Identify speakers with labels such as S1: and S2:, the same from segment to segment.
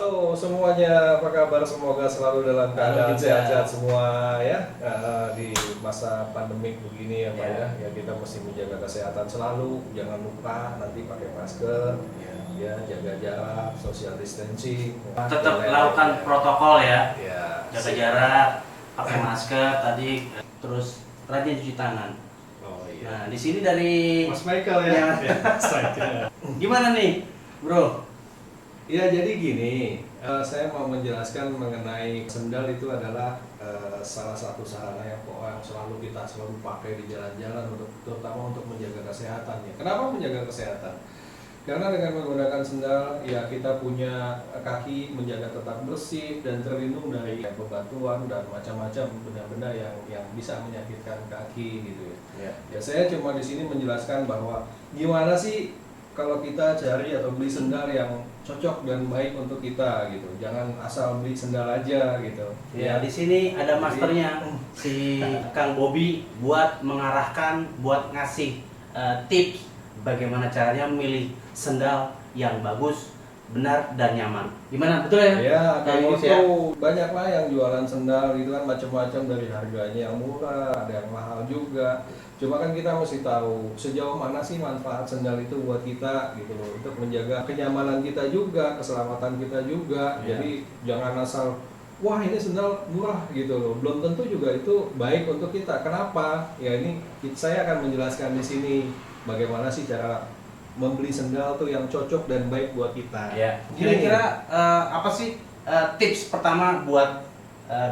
S1: Halo semuanya, apa kabar? Semoga selalu dalam keadaan sehat-sehat semua ya. Di masa pandemik begini ya Pak ya, ya kita mesti menjaga kesehatan selalu. Jangan lupa nanti pakai masker, ya jaga jarak, social distancing.
S2: Tetap lakukan protokol ya, jaga jarak, pakai masker tadi, terus rajin cuci tangan.
S1: Oh iya.
S2: Nah di sini dari
S1: Mas Michael ya. Mas Michael.
S2: Gimana nih, bro?
S1: Ya jadi gini, saya mau menjelaskan mengenai sendal itu adalah salah satu sarana yang selalu kita pakai di jalan-jalan untuk terutama untuk menjaga kesehatan ya. Kenapa menjaga kesehatan? Karena dengan menggunakan sendal ya kita punya kaki menjaga tetap bersih dan terlindung dari bebatuan dan macam-macam benda-benda yang bisa menyakitkan kaki gitu ya. Ya saya cuma di sini menjelaskan bahwa gimana sih kalau kita cari atau beli sendal yang cocok dan baik untuk kita gitu, jangan asal beli sendal aja gitu.
S2: Ya di sini ada masternya si Kang Bobby buat mengarahkan, buat ngasih tips bagaimana caranya memilih sendal yang bagus, benar dan nyaman. Gimana, betul ya?
S1: Ya kayak
S2: Kang Bos,
S1: gitu.
S2: ya?
S1: Banyak lah yang jualan sendal itu kan macam-macam, dari harganya yang murah, ada yang mahal juga. Cuma kan kita mesti tahu sejauh mana sih manfaat sendal itu buat kita gitu loh, untuk menjaga kenyamanan kita juga, keselamatan kita juga. Jadi jangan asal wah ini sendal murah gitu loh, belum tentu juga itu baik untuk kita. Kenapa? Ya ini saya akan menjelaskan di sini bagaimana sih cara membeli sendal tuh yang cocok dan baik buat kita.
S2: Ya. Kira-kira apa sih tips pertama buat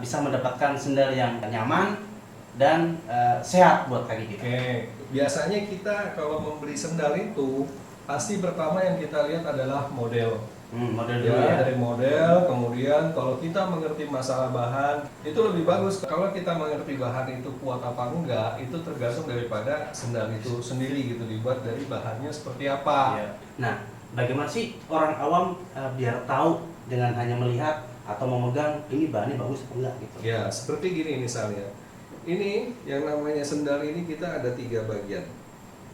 S2: bisa mendapatkan sendal yang nyaman dan sehat buat kaki kita?
S1: Oke, biasanya kita kalau membeli sendal itu pasti pertama yang kita lihat adalah model.
S2: Model dulu
S1: Ya,
S2: ya.
S1: dari model, kemudian kalau kita mengerti masalah bahan itu lebih bagus. Kalau kita mengerti bahan itu kuat apa enggak, itu tergantung daripada sendal itu sendiri gitu, dibuat dari bahannya seperti apa.
S2: Ya. Nah, bagaimana sih orang awam biar tahu dengan hanya melihat atau memegang ini bahannya bagus atau enggak gitu?
S1: Ya, seperti gini misalnya. Ini yang namanya sendal ini kita ada 3 bagian.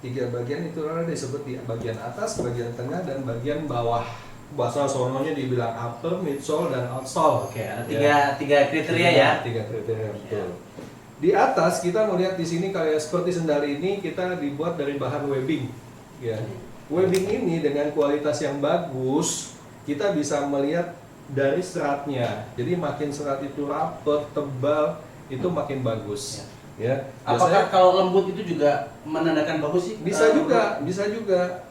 S1: 3 bagian itu disebut di bagian atas, bagian tengah, dan bagian bawah. Bahasa sononya dibilang upper, midsole, dan outsole.
S2: Oke, ada
S1: Ya.
S2: tiga kriteria ya.
S1: 3 kriteria betul. Di atas kita melihat di sini kayak seperti sendal ini kita dibuat dari bahan webbing. Ya. Webbing ini dengan kualitas yang bagus, kita bisa melihat dari seratnya. Jadi makin serat itu rapat, tebal, itu makin bagus. Ya.
S2: Apakah kalau lembut itu juga menandakan bagus sih?
S1: Bisa juga, bisa juga.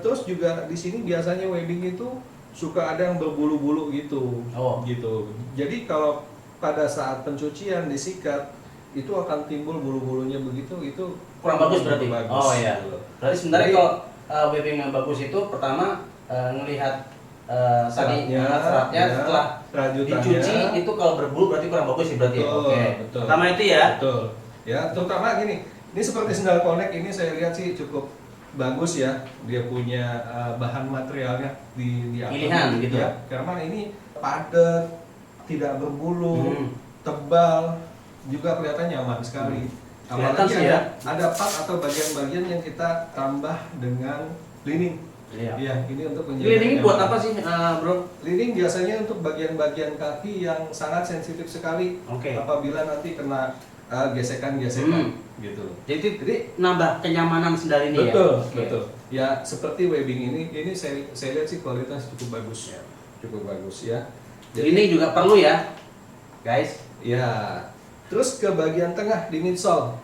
S1: Terus juga di sini biasanya webbing itu suka ada yang berbulu-bulu gitu, gitu. Jadi kalau pada saat pencucian disikat itu akan timbul bulu-bulunya begitu, itu
S2: kurang bagus berarti. Oh iya. Berarti sebenarnya kalau webbing yang bagus itu pertama ngelihat seratnya setelah dicuci itu kalau berbulu berarti kurang bagus sih berarti. Oke. Pertama itu ya.
S1: Betul. Ya, terutama gini. Ini seperti sendal Connect ini saya lihat sih cukup bagus ya. Dia punya bahan materialnya di
S2: pilihan gitu
S1: ya. Karena ini padat, tidak berbulu, tebal, juga kelihatan nyaman sekali. Apalagi ada part atau bagian-bagian yang kita tambah dengan lining. Iya, ini untuk menjaga.
S2: Lining buat apa sih, bro?
S1: Lining biasanya untuk bagian-bagian kaki yang sangat sensitif sekali. Apabila nanti kena gesekan-gesekan gitu.
S2: Jadi nambah kenyamanan sendal ini
S1: betul,
S2: ya.
S1: Betul. Ya seperti webbing ini saya lihat sih kualitas cukup bagus ya. Cukup bagus ya.
S2: Jadi, ini juga perlu ya, guys.
S1: Ya. Terus ke bagian tengah di midsole.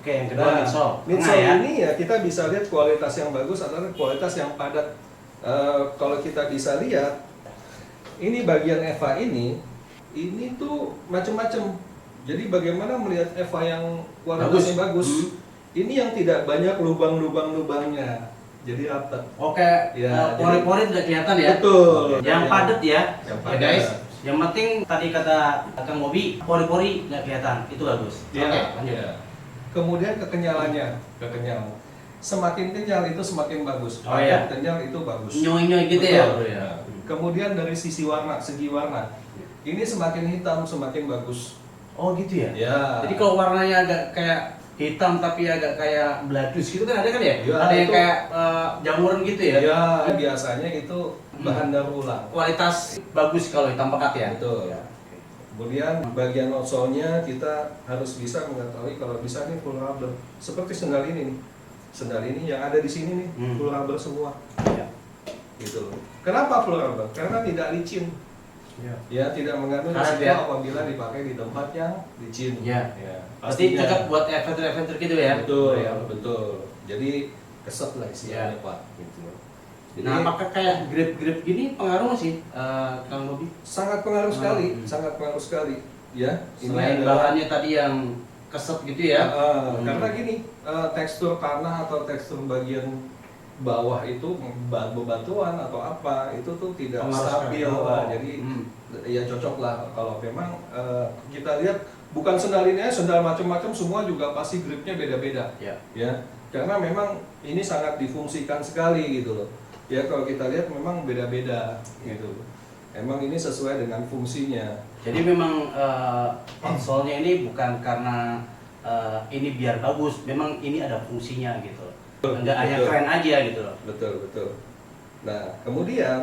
S2: Oke, yang kedua midsole.
S1: Midsole ini ya kita bisa lihat kualitas yang bagus adalah kualitas yang padat. Kalau kita bisa lihat ini bagian Eva ini tuh macam-macam. Jadi bagaimana melihat Eva yang kualitasnya bagus? Ini yang tidak banyak lubang-lubangnya. Jadi rapat.
S2: Oke, pori-pori tidak kelihatan ya.
S1: Betul.
S2: Yang padat ya.
S1: Yang
S2: padat. Ya guys. Yang penting tadi kata Kang Bobby, pori-pori nggak kelihatan, itu bagus.
S1: Oke, lanjut. Kemudian kekenyalannya, kekenyalan. Semakin kenyal itu semakin bagus. Kenyal itu bagus.
S2: Nyoy-nyoy gitu.
S1: Betul, ya. Kemudian dari segi warna, ini semakin hitam semakin bagus.
S2: Oh gitu ya?
S1: Ya.
S2: Jadi kalau warnanya agak kayak hitam tapi agak kayak bladus gitu kan ada kan ya?
S1: Ya,
S2: Ada yang
S1: itu-
S2: kayak jamuran gitu ya?
S1: Ya, biasanya itu bahan daur ulang.
S2: Kualitas bagus kalau hitam pekat ya?
S1: Betul.
S2: Ya.
S1: Kemudian bagian outsole-nya kita harus bisa mengetahui kalau bisa nih full rubber. Seperti sendal ini nih. Sendal ini yang ada di sini nih full rubber semua.
S2: Ya.
S1: Gitu loh. Kenapa full rubber? Karena tidak licin.
S2: Ya.
S1: Ya, tidak mengandung
S2: Karet
S1: risiko
S2: ya?
S1: apabila dipakai di tempat yang licin.
S2: Ya. Pasti
S1: pastinya.
S2: cocok buat adventure gitu ya?
S1: Betul,
S2: Ya.
S1: betul. Jadi keset lah istilahnya
S2: Ya.
S1: Pak. Gitu. Jadi
S2: Nah, apakah kayak grip-grip gini pengaruh nggak sih, Kang Bobi?
S1: sangat pengaruh sekali,
S2: Hmm.
S1: sangat pengaruh sekali. Ya,
S2: Selain
S1: adalah-
S2: bahannya tadi yang keset gitu ya?
S1: Karena gini, tekstur tanah atau tekstur bagian bawah itu bebatuan atau apa itu tuh tidak
S2: Pengaruh
S1: stabil
S2: sekali.
S1: lah.
S2: Oh.
S1: Jadi ya cocok lah kalau memang kita lihat bukan sendal ini aja, sendal macam-macam semua juga pasti gripnya beda-beda.
S2: Ya.
S1: Ya, karena memang ini sangat difungsikan sekali gitu loh. Ya kalau kita lihat memang beda-beda gitu. Emang ini sesuai dengan fungsinya.
S2: Jadi memang outsole-nya ini bukan karena ini biar bagus, memang ini ada fungsinya gitu. Enggak hanya
S1: Betul.
S2: keren aja gitu loh.
S1: Betul, betul. Nah, kemudian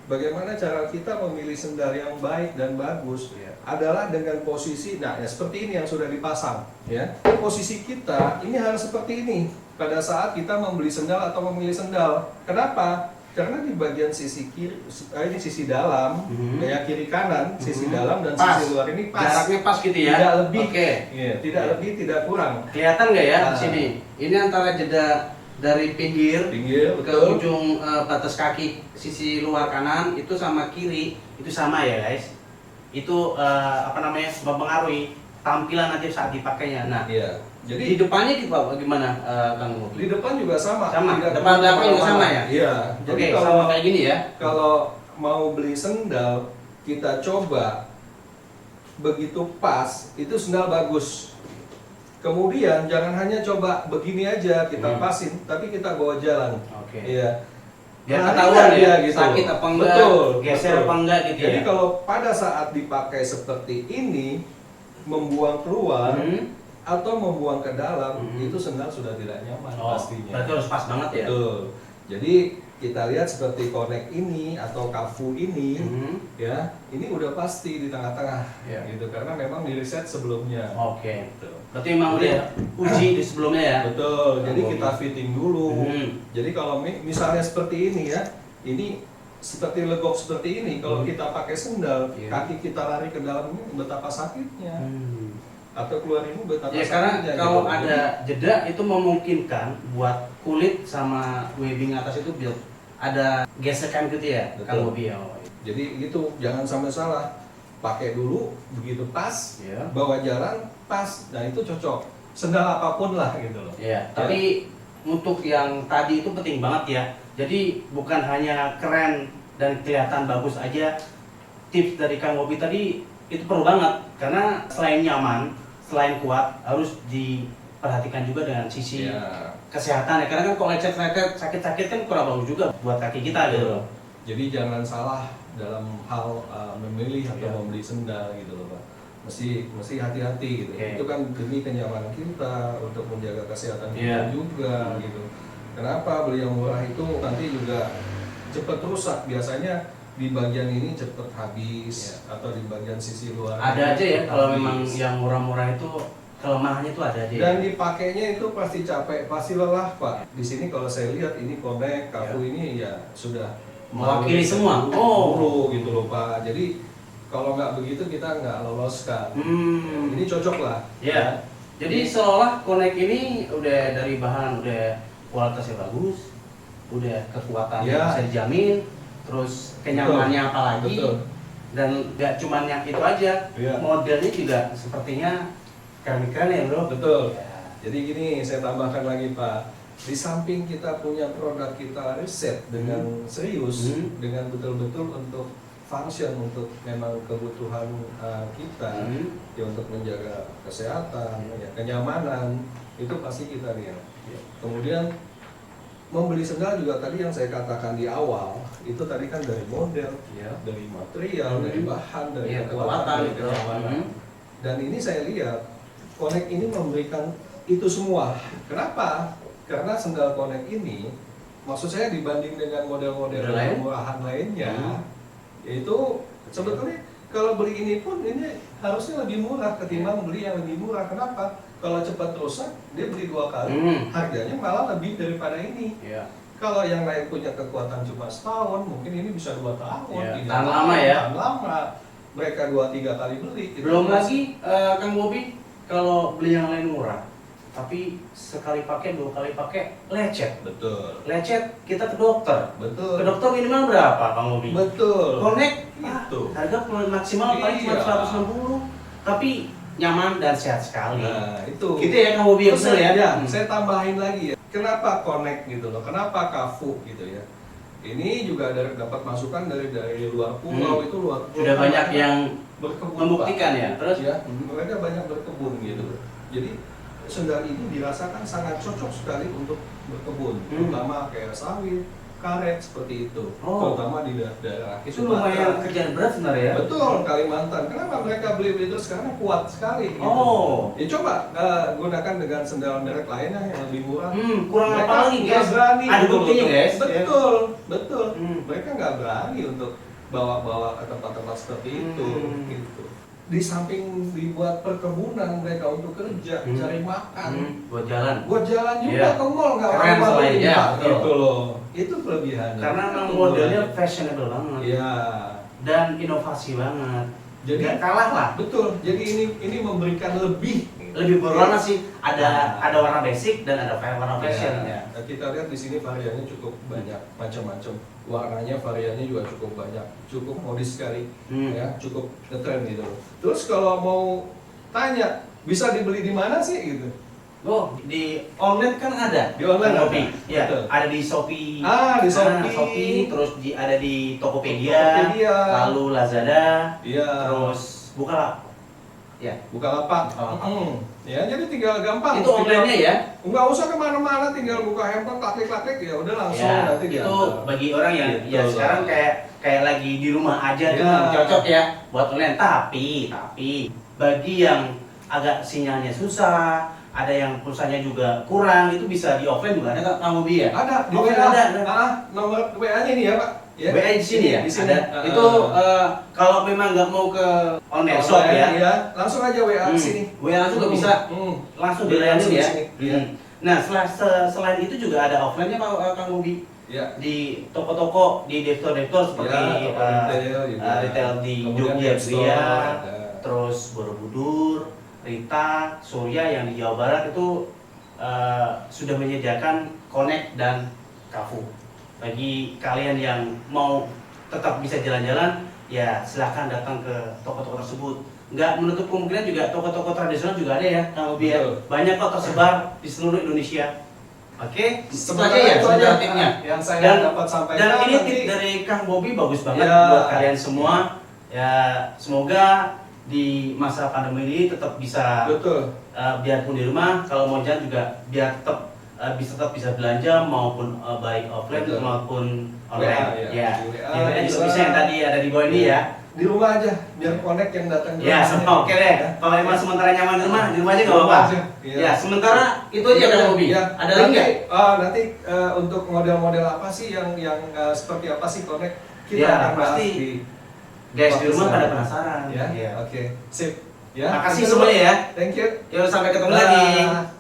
S1: bagaimana cara kita memilih sendal yang baik dan bagus
S2: Iya.
S1: adalah dengan posisi, nah ya seperti ini yang sudah dipasang, ya. Posisi kita ini harus seperti ini pada saat kita membeli sendal atau memilih sendal. Kenapa? Karena di bagian sisi kiri, ini sisi dalam, ya kiri kanan, sisi dalam dan
S2: Pas.
S1: sisi luar ini pas.
S2: Jaraknya pas gitu ya.
S1: Tidak lebih.
S2: Oke.
S1: Iya, tidak
S2: Iya.
S1: lebih, tidak kurang.
S2: Kelihatan nggak ya di
S1: Nah.
S2: sini? Ini antara jeda dari pinggir
S1: Pinggir,
S2: ke
S1: betul.
S2: ujung batas kaki sisi luar kanan itu sama kiri itu sama ya guys. Itu apa namanya mempengaruhi tampilan nanti saat dipakainya. Nah,
S1: Iya.
S2: di
S1: Jadi
S2: depannya gimana Kang Bobi?
S1: di depan juga sama.
S2: Sama?
S1: Tidak
S2: Depan
S1: perlu
S2: belakang juga
S1: kemana-mana.
S2: sama ya?
S1: Iya. Jadi
S2: Oke,
S1: kalau
S2: sama kayak gini ya.
S1: kalau mau beli sendal kita coba begitu pas itu sendal bagus. Kemudian jangan hanya coba begini aja kita pasin, tapi kita bawa jalan.
S2: Oke.
S1: Iya.
S2: Biar
S1: Nah,
S2: ketahuan
S1: iya,
S2: ya,
S1: gitu.
S2: sakit apa enggak,
S1: Betul,
S2: geser
S1: betul.
S2: apa enggak gitu
S1: Jadi
S2: ya.
S1: kalau pada saat dipakai seperti ini membuang keluar atau membuang ke dalam itu sendal sudah tidak nyaman
S2: Oh,
S1: pastinya.
S2: berarti harus pas banget ya.
S1: Betul. Jadi kita lihat seperti Connect ini atau Kafu ini, ya ini udah pasti di tengah-tengah,
S2: Ya.
S1: gitu karena memang di riset sebelumnya.
S2: Oke.
S1: Gitu.
S2: Berarti memang udah uji di sebelumnya ya.
S1: Betul. Jadi kita fitting dulu.
S2: Hmm.
S1: Jadi kalau misalnya seperti ini ya, ini seperti legok seperti ini, kalau kita pakai sendal,
S2: Iya.
S1: kaki kita lari ke dalam ini betapa sakitnya, atau keluar ini betapa
S2: Ya karena
S1: sakitnya.
S2: kalau
S1: gitu.
S2: ada jeda itu memungkinkan buat kulit sama webbing atas itu biar ada gesekan gitu ya,
S1: Betul.
S2: Kang Bobi ya.
S1: Jadi gitu, jangan sampai salah. Pakai dulu begitu pas,
S2: Iya.
S1: bawa jalan pas, nah itu cocok. Sendal apapun lah gitu loh.
S2: Ya, tapi untuk yang tadi itu penting banget ya. Jadi bukan hanya keren dan kelihatan bagus aja. Tips dari Kang Bobi tadi itu perlu banget karena selain nyaman, selain kuat harus diperhatikan juga dengan sisi
S1: Ya.
S2: kesehatan ya. Karena kan kalau sakit-sakit kan kurang bagus juga buat kaki kita gitu loh.
S1: Jadi jangan salah dalam hal memilih atau
S2: Iya.
S1: membeli sendal gitu loh Pak. Mesti hati-hati gitu.
S2: Oke.
S1: Itu kan demi kenyamanan kita, untuk menjaga kesehatan kita
S2: Iya.
S1: juga gitu. Kenapa beli yang murah itu nanti juga cepat rusak, biasanya di bagian ini cepat habis atau di bagian sisi luar.
S2: Ada aja ya kalau
S1: habis.
S2: memang yang murah-murah itu kelemahannya itu ada aja.
S1: Dan dipakainya itu pasti capek, pasti lelah Pak. Di sini kalau saya lihat ini Connect, Kafu ini ya sudah
S2: Mewakili semua.
S1: Oh, gitu loh Pak. Jadi kalau nggak begitu kita nggak loloskan. Ini cocok lah.
S2: Ya. Jadi seolah Connect ini udah dari bahan udah kualitasnya bagus, udah kekuatannya
S1: Ya.
S2: bisa dijamin, terus kenyamanannya apalagi,
S1: Betul.
S2: dan nggak cuma yang itu aja,
S1: Iya.
S2: modelnya juga sepertinya keren-keren ya bro.
S1: Betul.
S2: Ya.
S1: Jadi gini saya tambahkan lagi Pak. Di samping kita punya produk kita riset dengan serius, dengan betul-betul untuk function, untuk memang kebutuhan kita, ya untuk menjaga kesehatan, ya, kenyamanan, itu pasti kita lihat. Kemudian membeli sendal juga tadi yang saya katakan di awal, itu tadi kan dari model,
S2: Ya.
S1: dari material, dari bahan, dari
S2: Iya,
S1: kekuatan,
S2: kekuatan
S1: dari
S2: gitu.
S1: kenyamanan. Dan ini saya lihat Connect ini memberikan itu semua. Kenapa? Karena sendal Connect ini, maksud saya dibanding dengan model-model
S2: Lain?
S1: murahan lainnya, yaitu sebetulnya kalau beli ini pun ini harusnya lebih murah ketimbang beli yang lebih murah. Kenapa? Kalau cepat rusak, dia beli 2 kali, harganya malah lebih daripada ini.
S2: Iya.
S1: Kalau yang lain punya kekuatan cuma setahun, mungkin ini bisa 2 tahun,
S2: Iya,
S1: 3
S2: tahan
S1: tahun,
S2: lama ya.
S1: tahan lama. Mereka 2-3 kali beli. Itu
S2: Belum
S1: terus.
S2: lagi Kang Bobi kalau beli yang lain murah, tapi sekali pakai 2 kali pakai lecet.
S1: Betul.
S2: Lecet kita ke dokter.
S1: Betul.
S2: Ke dokter minimal berapa Kang Bobi?
S1: Betul.
S2: Connect
S1: Itu.
S2: harga maksimal paling cuma
S1: Iya.
S2: 160, tapi nyaman dan sehat sekali.
S1: Nah, itu.
S2: Gitu ya Kang Bobi,
S1: Terus
S2: betul ya?
S1: saya tambahin lagi ya. Kenapa Connect gitu loh? Kenapa Kafu gitu ya? Ini juga dapat masukan dari luar pulau, itu luar pulau.
S2: Sudah banyak yang
S1: berkebun,
S2: membuktikan
S1: Pak.
S2: ya. Terus
S1: Ya, mereka banyak berkebun gitu. Jadi sendal ini dirasakan sangat cocok sekali untuk berkebun, terutama kayak sawit, karet seperti itu.
S2: Oh.
S1: Terutama di daerah
S2: itu lumayan kerjaan berat sebenarnya ya.
S1: Betul, Kalimantan. Kenapa mereka beli terus? Karena kuat sekali. Gitu.
S2: Oh.
S1: Ya coba gunakan dengan sendal merek lainnya yang lebih murah.
S2: Kurang
S1: Mereka
S2: apa lagi
S1: nggak
S2: guys?
S1: berani
S2: Ada
S1: gitu
S2: buktinya
S1: loh.
S2: guys.
S1: Betul, betul.
S2: Hmm.
S1: Mereka nggak berani untuk bawa-bawa ke tempat-tempat seperti itu. Gitu. Di samping dibuat perkebunan mereka untuk kerja, cari makan,
S2: Buat jalan.
S1: buat jalan juga
S2: Iya.
S1: ke mall nggak
S2: Keren
S1: malu-maluin,
S2: selain, ya,
S1: Pak.
S2: betul.
S1: Gitu loh. Itu kelebihannya.
S2: Karena
S1: Itu
S2: memang modelnya
S1: kelebihannya.
S2: fashionable banget.
S1: Iya.
S2: Dan inovasi banget.
S1: Jadi
S2: Nggak kalah lah.
S1: betul. Jadi ini memberikan lebih.
S2: Lebih berwarna sih. Ada warna basic dan ada warna fashion ya.
S1: Nah, kita lihat di sini variannya cukup banyak, macam-macam. Warnanya variannya juga cukup banyak, cukup modis sekali, ya, cukup ngetren gitu. Terus kalau mau tanya, bisa dibeli di mana sih gitu?
S2: Oh, di online kan ada.
S1: Di online
S2: Shopee.
S1: ada.
S2: Ya,
S1: Betul.
S2: ada di Shopee.
S1: Di Shopee.
S2: Terus ada di Tokopedia,
S1: Tokopedia.
S2: lalu Lazada,
S1: Iya.
S2: terus Bukalapak. Ya.
S1: Bukalapak. Ya, jadi tinggal gampang.
S2: Itu online-nya ya?
S1: Nggak usah kemana-mana, tinggal buka handphone, klik-klik ya udah langsung
S2: Ya,
S1: nanti
S2: itu
S1: diantar.
S2: bagi orang yang
S1: Gitu
S2: ya
S1: loh.
S2: sekarang kayak lagi di rumah aja
S1: Ya.
S2: tuh cocok ya buat online. Tapi bagi yang agak sinyalnya susah, ada yang pulsanya juga kurang, itu bisa di offline juga ada Kang Bobi ya?
S1: Ada di
S2: Offline
S1: WA.
S2: ada.
S1: Nomor WA-nya ini ya, Pak. Ya.
S2: WA di sini ya?
S1: Di sini.
S2: Ada. Itu kalau memang nggak mau ke online shop ya,
S1: Iya, langsung aja WA ke sini.
S2: WA langsung nggak bisa langsung dilayani
S1: Langsung di
S2: ya.
S1: sini. Iya.
S2: Nah, selain itu juga ada offline-nya Kang Bobi.
S1: Ya.
S2: Di toko-toko, di deptor-deptor seperti
S1: toko retail juga.
S2: retail di
S1: Kemudian
S2: Jogja,
S1: web store
S2: Gria,
S1: ada.
S2: terus Borobudur, Rita, Surya yang di Jawa Barat itu sudah menyediakan Connect dan Kafu. Bagi kalian yang mau tetap bisa jalan-jalan, ya silahkan datang ke toko-toko tersebut. Nggak menutup kemungkinan juga toko-toko tradisional juga ada ya, Kang Bobi ya.
S1: Betul.
S2: Banyak kok tersebar di seluruh Indonesia. Oke, itu
S1: Sebenarnya
S2: aja ya,
S1: itu
S2: sebenarnya
S1: aja
S2: tipnya.
S1: yang saya dapat sampaikan.
S2: Dan ini
S1: nanti-
S2: tip dari Kang Bobi bagus banget
S1: Ya.
S2: buat kalian semua. Ya, semoga di masa pandemi ini tetap bisa
S1: Betul.
S2: biarpun di rumah, kalau mau jalan juga biar tetap bisa belanja maupun baik offline
S1: Betul.
S2: maupun online.
S1: WA, ya.
S2: Ya,
S1: Di WA
S2: di WA juga
S1: bisa.
S2: bisa yang tadi ada di bawah ini ya.
S1: Di rumah aja, biar Connect yang datang ke
S2: Ya,
S1: rumah.
S2: oke deh. Kalau emang sementara nyaman di rumah aja nggak apa-apa.
S1: aja, iya.
S2: Ya, sementara itu aja Kang Bobi.
S1: Ya.
S2: Ada lagi nggak?
S1: Nanti untuk model-model apa sih yang seperti apa sih Connect? Kita
S2: Ya,
S1: akan bahas
S2: pasti.
S1: di
S2: Guys di rumah
S1: podcast
S2: pada
S1: selanjutnya.
S2: penasaran.
S1: Ya,
S2: Ya.
S1: oke, sip. Ya,
S2: Makasih
S1: thank you.
S2: semuanya ya.
S1: Thank you.
S2: Yuk sampai ketemu
S1: Dah.
S2: lagi.